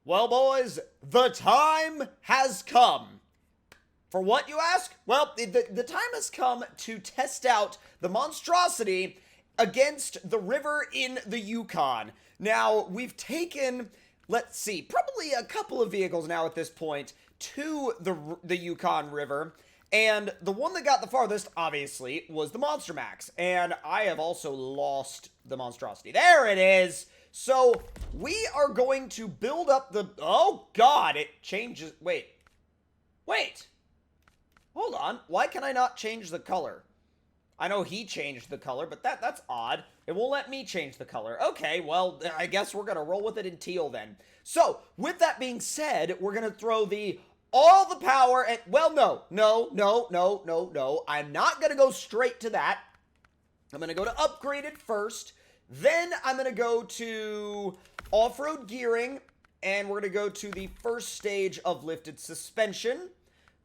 Well, boys, the time has come. For what, you ask? Well, the time has come to test out the Monstrosity against the river in the Yukon. Now, we've taken, let's see, probably a couple of vehicles now at this point to the Yukon River. And the one that got the farthest, obviously, was the Monster Max. And I have also lost the Monstrosity. There it is! So, we are going to build up the... Oh, God, it changes... Wait. Hold on. Why can I not change the color? I know he changed the color, but that's odd. It won't let me change the color. Okay, well, I guess we're going to roll with it in teal then. So, with that being said, we're going to throw all the power at... Well, no. I'm not going to go straight to that. I'm going to go to upgraded first. Then I'm going to go to off-road gearing, and we're going to go to the first stage of lifted suspension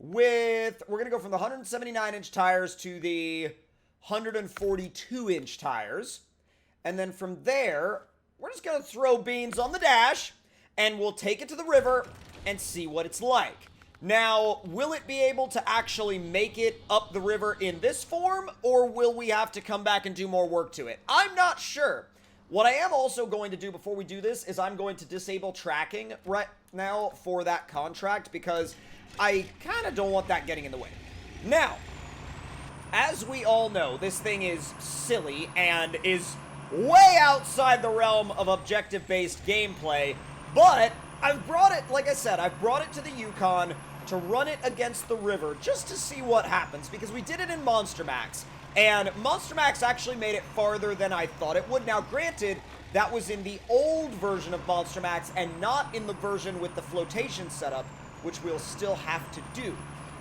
we're going to go from the 179-inch tires to the 142-inch tires. And then from there, we're just going to throw beans on the dash, and we'll take it to the river and see what it's like. Now, will it be able to actually make it up the river in this form, or will we have to come back and do more work to it? I'm not sure. What I am also going to do before we do this is I'm going to disable tracking right now for that contract, because I kind of don't want that getting in the way. Now, as we all know, this thing is silly and is way outside the realm of objective-based gameplay, but I've brought it, like I said, I've brought it to the Yukon to run it against the river just to see what happens, because we did it in Monster Max, and Monster Max actually made it farther than I thought it would. Now, granted, that was in the old version of Monster Max and not in the version with the flotation setup, which we'll still have to do.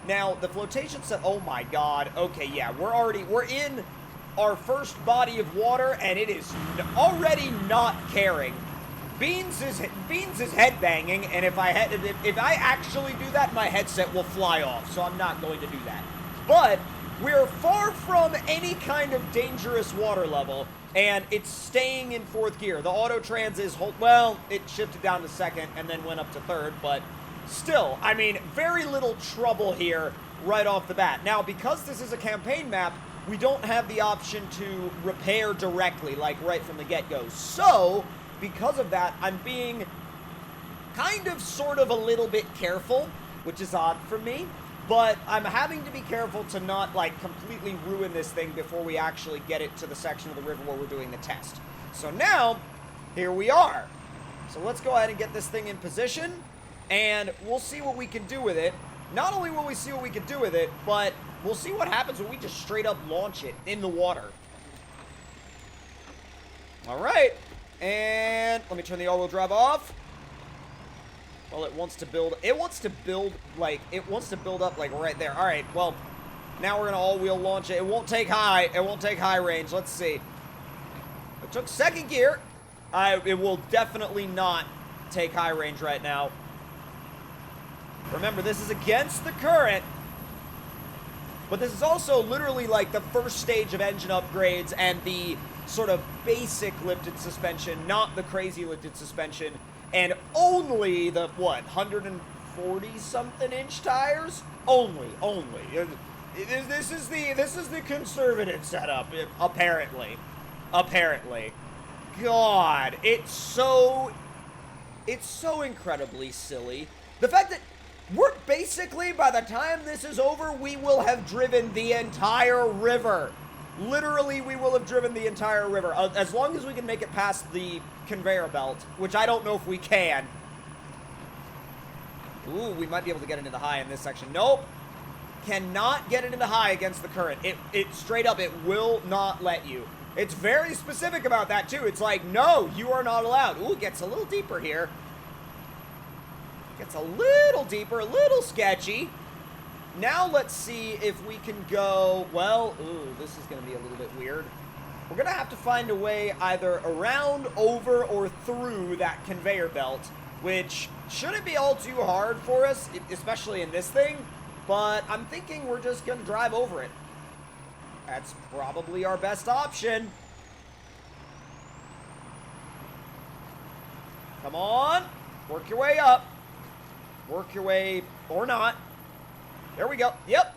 Now, the flotation set, oh my god, okay, yeah, we're in our first body of water, and it is already not caring. Beans is headbanging, and if I actually do that, my headset will fly off, so I'm not going to do that. But we're far from any kind of dangerous water level, and it's staying in fourth gear. The auto trans is, well, it shifted down to second and then went up to third, but still, I mean, very little trouble here right off the bat. Now, because this is a campaign map, we don't have the option to repair directly, like right from the get-go. So, because of that, I'm being kind of sort of a little bit careful, which is odd for me, but I'm having to be careful to not, like, completely ruin this thing before we actually get it to the section of the river where we're doing the test. So now, here we are. So let's go ahead and get this thing in position, and we'll see what we can do with it. Not only will we see what we can do with it, but we'll see what happens when we just straight up launch it in the water. Alright, and let me turn the all-wheel drive off. Well, it wants to build up, like, right there. Alright, well, now we're gonna all-wheel launch it. It won't take high range. Let's see. It took second gear. It will definitely not take high range right now. Remember, this is against the current, but this is also literally like the first stage of engine upgrades and the sort of basic lifted suspension, not the crazy lifted suspension, and only the, what, 140-something inch tires? Only. This is the conservative setup, apparently. God, it's so incredibly silly. The fact that we're basically, by the time this is over, we will have driven the entire river. Literally, we will have driven the entire river. As long as we can make it past the conveyor belt, which I don't know if we can. Ooh, we might be able to get into the high in this section. Nope. Cannot get it into high against the current. It straight up, it will not let you. It's very specific about that, too. It's like, no, you are not allowed. Ooh, it gets a little deeper here. Gets a little deeper, a little sketchy. Now let's see if we can go, well, ooh, this is going to be a little bit weird. We're going to have to find a way either around, over, or through that conveyor belt, which shouldn't be all too hard for us, especially in this thing, but I'm thinking we're just going to drive over it. That's probably our best option. Come on. Work your way up. Work your way, or not. There we go. Yep.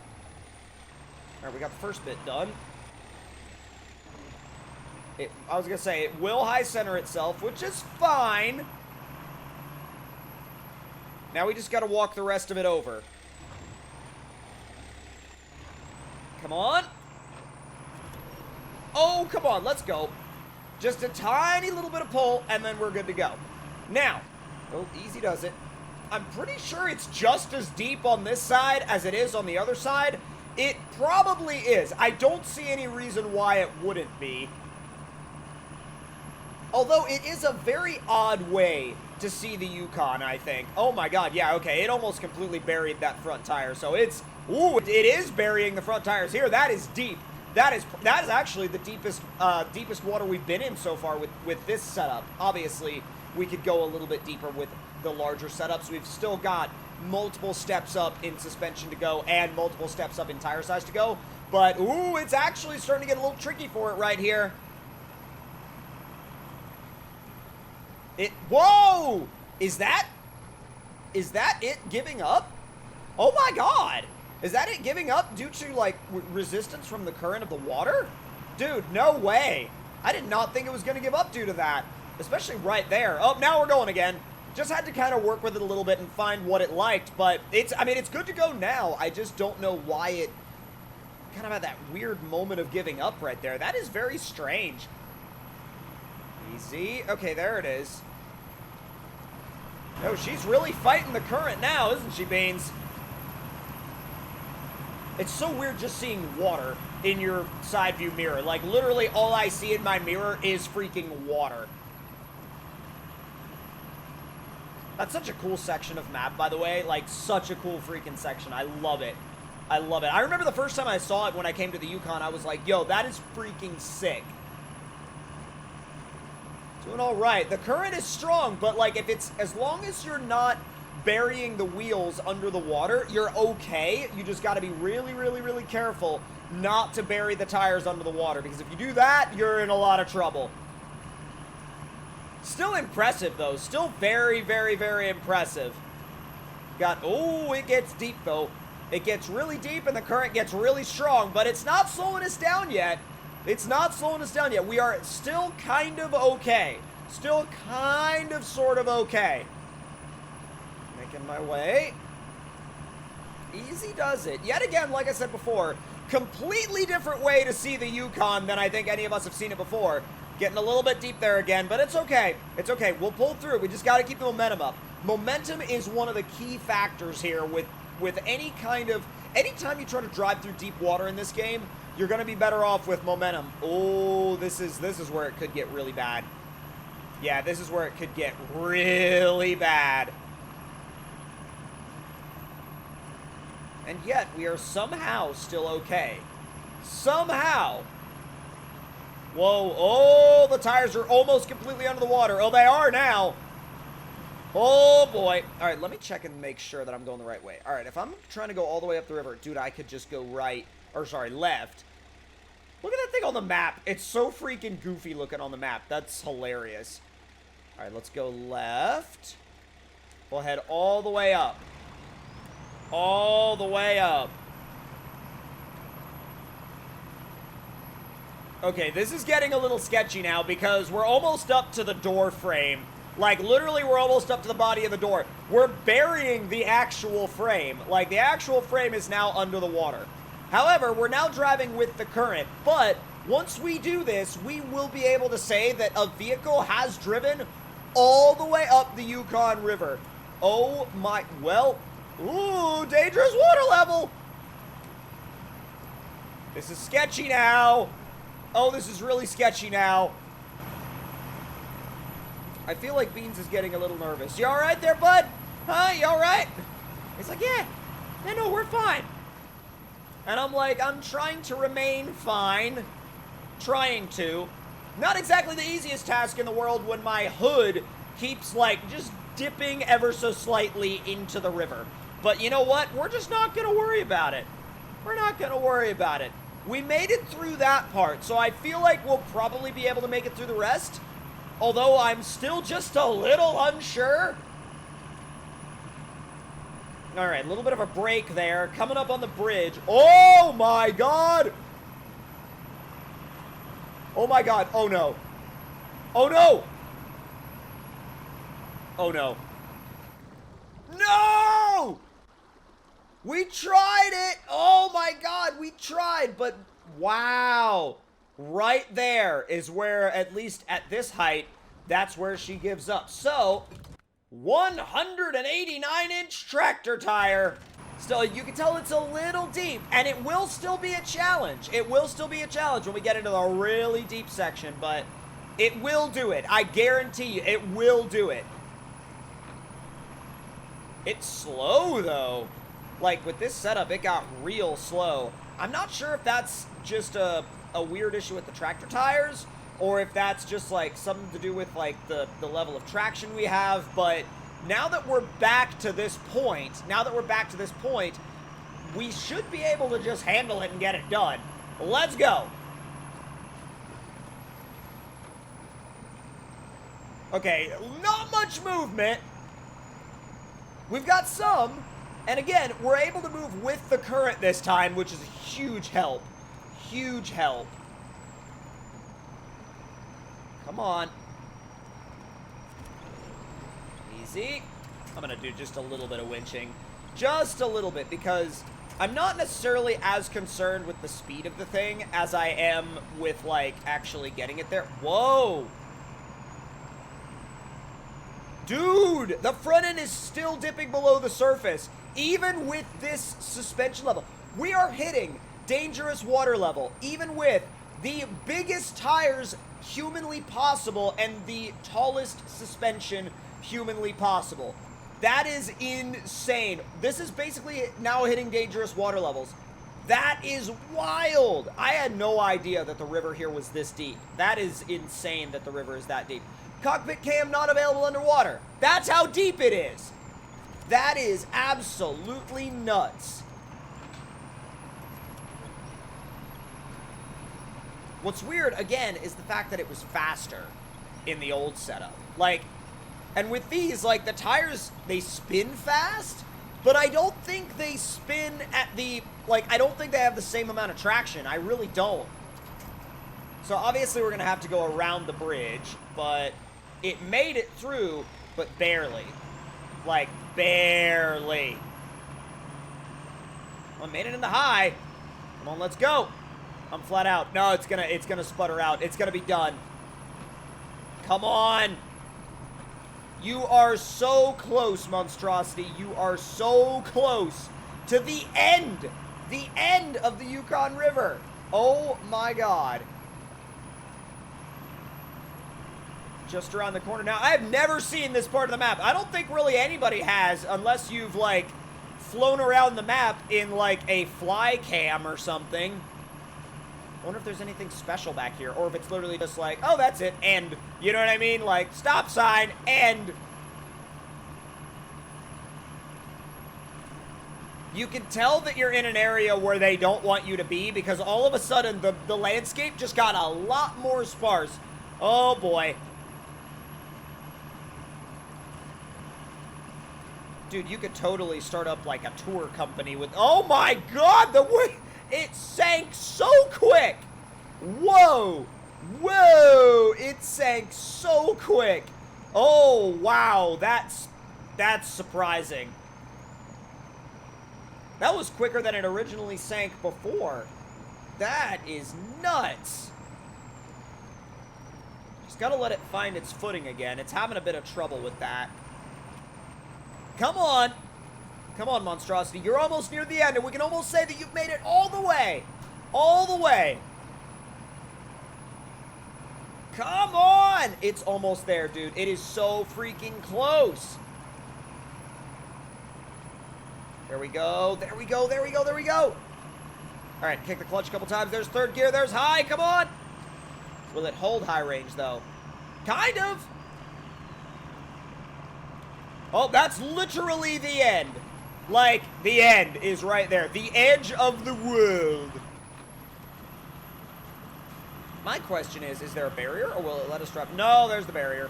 All right, we got the first bit done. I was going to say, it will high center itself, which is fine. Now we just got to walk the rest of it over. Come on. Oh, come on. Let's go. Just a tiny little bit of pull, and then we're good to go. Now, oh, easy does it. I'm pretty sure it's just as deep on this side as it is on the other side. It probably is. I don't see any reason why it wouldn't be. Although it is a very odd way to see the Yukon, I think. Oh my god, yeah, okay, it almost completely buried that front tire. So it's, ooh, it is burying the front tires here. That is deep. That is actually the deepest water we've been in so far with this setup. Obviously, we could go a little bit deeper with the larger setups. We've still got multiple steps up in suspension to go and multiple steps up in tire size to go. But, ooh, it's actually starting to get a little tricky for it right here. Whoa! Is that it giving up? Oh my god! Is that it giving up due to, like, resistance from the current of the water? Dude, no way. I did not think it was going to give up due to that. Especially right there. Oh, now we're going again. Just had to kind of work with it a little bit and find what it liked. But I mean, it's good to go now. I just don't know why it kind of had that weird moment of giving up right there. That is very strange. Easy. Okay, there it is. Oh, she's really fighting the current now, isn't she, Beans? It's so weird just seeing water in your side view mirror. Like, literally all I see in my mirror is freaking water. That's such a cool section of map, by the way. Like, such a cool freaking section. I love it. I love it. I remember the first time I saw it when I came to the Yukon, I was like, yo, that is freaking sick. Doing all right. The current is strong, but, like, if it's, as long as you're not burying the wheels under the water, you're okay. You just got to be really, really, really careful not to bury the tires under the water, because if you do that, you're in a lot of trouble. Still impressive, though. Still very, very, very impressive. Oh, it gets deep, though. It gets really deep, and the current gets really strong, but it's not slowing us down yet. It's not slowing us down yet. We are still kind of okay. Still kind of, sort of okay. Making my way. Easy does it. Yet again, like I said before, completely different way to see the Yukon than I think any of us have seen it before. Getting a little bit deep there again, but it's okay. It's okay. We'll pull through. We just got to keep the momentum up. Momentum is one of the key factors here with any kind of... Anytime you try to drive through deep water in this game, you're going to be better off with momentum. Oh, this is where it could get really bad. Yeah, this is where it could get really bad. And yet, we are somehow still okay. Somehow. Whoa, oh, the tires are almost completely under the water. Oh, they are now. Oh, boy. All right, let me check and make sure that I'm going the right way. All right, if I'm trying to go all the way up the river, dude, I could just go right, or sorry, left. Look at that thing on the map. It's so freaking goofy looking on the map. That's hilarious. All right, let's go left. We'll head all the way up. All the way up. Okay, this is getting a little sketchy now because we're almost up to the door frame. Like, literally, we're almost up to the body of the door. We're burying the actual frame. Like, the actual frame is now under the water. However, we're now driving with the current, but once we do this, we will be able to say that a vehicle has driven all the way up the Yukon River. Oh my, well, ooh, dangerous water level. This is sketchy now. Oh, this is really sketchy now. I feel like Beans is getting a little nervous. You all right there, bud? Huh? You all right? He's like, yeah, no, we're fine. And I'm like, I'm trying to remain fine. Trying to. Not exactly the easiest task in the world when my hood keeps, like, just dipping ever so slightly into the river. But you know what? We're just not going to worry about it. We're not going to worry about it. We made it through that part, so I feel like we'll probably be able to make it through the rest. Although I'm still just a little unsure. All right, a little bit of a break there. Coming up on the bridge. Oh, my God. Oh, my God. Oh, no. Oh, no. Oh, no. No! We tried it! Oh my God, we tried, but wow. Right there is where, at least at this height, that's where she gives up. So, 189-inch tractor tire. Still, you can tell it's a little deep, and it will still be a challenge. It will still be a challenge when we get into the really deep section, but it will do it. I guarantee you, it will do it. It's slow, though. Like, with this setup, it got real slow. I'm not sure if that's just a weird issue with the tractor tires, or if that's just, like, something to do with, like, the level of traction we have, but now that we're back to this point, we should be able to just handle it and get it done. Let's go. Okay, not much movement. We've got some, and again, we're able to move with the current this time, which is a huge help. Huge help. Come on. Easy. I'm going to do just a little bit of winching. Just a little bit, because I'm not necessarily as concerned with the speed of the thing as I am with, like, actually getting it there. Whoa! Dude, the front end is still dipping below the surface, even with this suspension level. We are hitting dangerous water level, even with the biggest tires humanly possible and the tallest suspension humanly possible. That is insane. This is basically now hitting dangerous water levels. That is wild. I had no idea that the river here was this deep. That is insane that the river is that deep. Cockpit cam not available underwater. That's how deep it is. That is absolutely nuts. What's weird, again, is the fact that it was faster in the old setup. Like, and with these, like, the tires, they spin fast, but I don't think they spin at the, like, I don't think they have the same amount of traction. I really don't. So obviously we're going to have to go around the bridge, but it made it through, but barely. Like, barely. Well, I made it in the high. Come on, let's go. I'm flat out. No, it's gonna sputter out. It's gonna be done. Come on. You are so close, Monstrosity. You are so close to the end. The end of the Yukon River. Oh my God. Just around the corner. Now, I have never seen this part of the map. I don't think really anybody has, unless you've, like, flown around the map in, like, a fly cam or something. I wonder if there's anything special back here, or if it's literally just like, oh, that's it, end. You know what I mean? Like, stop sign, end. You can tell that you're in an area where they don't want you to be, because all of a sudden, the landscape just got a lot more sparse. Oh, boy. Dude, you could totally start up, like, a tour company with... Oh, my God! The way... It sank so quick! Whoa! Whoa! It sank so quick! Oh, wow. That's surprising. That was quicker than it originally sank before. That is nuts. Just gotta let it find its footing again. It's having a bit of trouble with that. Come on. Come on, Monstrosity. You're almost near the end, and we can almost say that you've made it all the way. All the way. Come on. It's almost there, dude. It is so freaking close. There we go. There we go. There we go. There we go. All right, kick the clutch a couple times. There's third gear. There's high. Come on. Will it hold high range, though? Kind of. Oh, that's literally the end. Like, the end is right there. The edge of the world. My question is there a barrier, or will it let us drop? No, there's the barrier.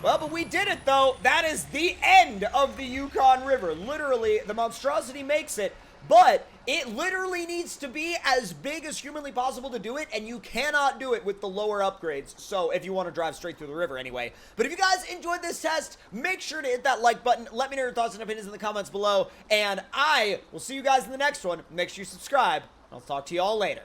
Well, but we did it, though. That is the end of the Yukon River. Literally, the Monstrosity makes it, but it literally needs to be as big as humanly possible to do it, and you cannot do it with the lower upgrades, so if you want to drive straight through the river anyway. But if you guys enjoyed this test, make sure to hit that like button. Let me know your thoughts and opinions in the comments below, and I will see you guys in the next one. Make sure you subscribe. I'll talk to you all later.